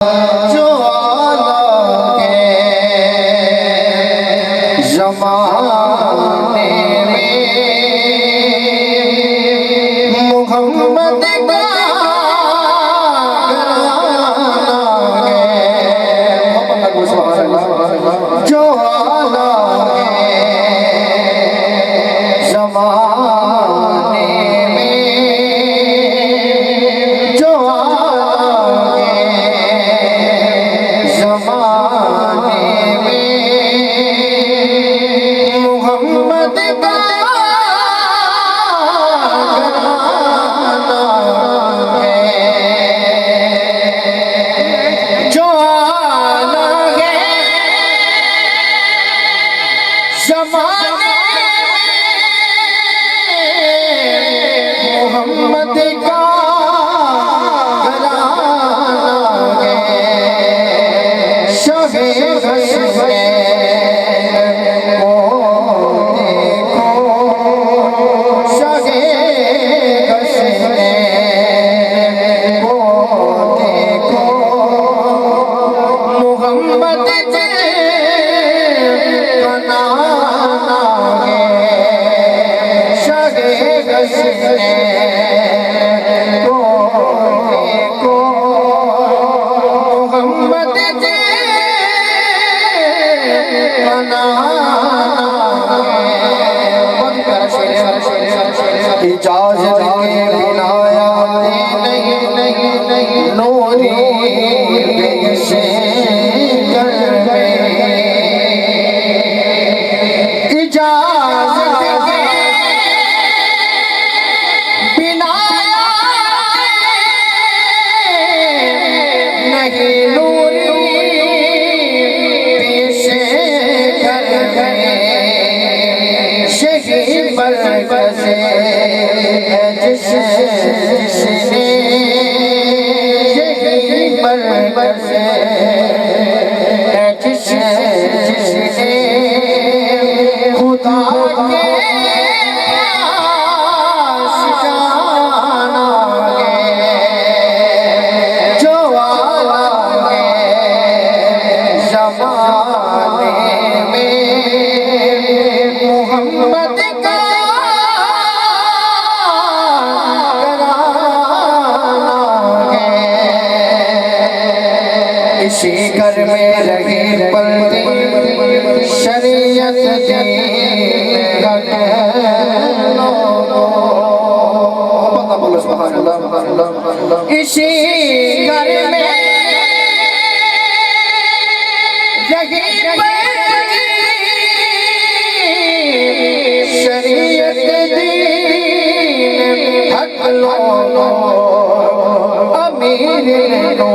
जो आगे ज़माने में मोहम्मद का घराना है। जो आगे ज़माने में जो ज़माने में मोहम्मद का घराना है। जो आना है ज़माने में मोहम्मद का इजाज़त के बिना नहीं नूरी से घर में इजाज़त के बिना नहीं नूरी से घर में शहीद बरकत से जिसने यही बरकत से जिसने खुदा के पास जाना है। जो आला है ज़माने में मोहम्मद का इसी घर में रहे पलते शरीयत इसी घर में रहे शरीयत दीन हक लो अमीर लो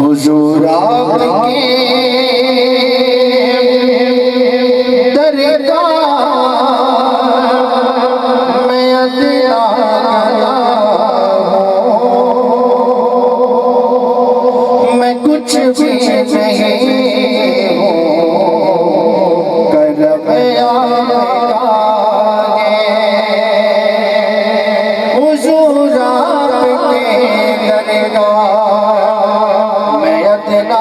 हुजूर आपके दरगाह में अदना हूँ मैं कुछ भी नहीं हूँ करम हुजूर आपके दरगाह में अदना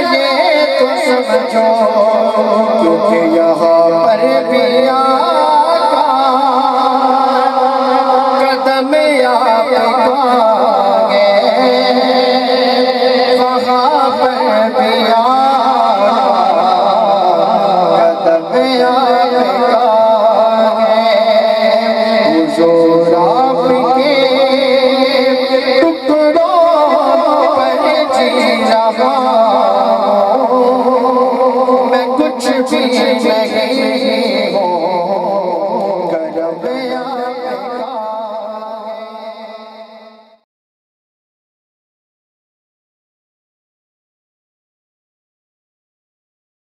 ये तो समझो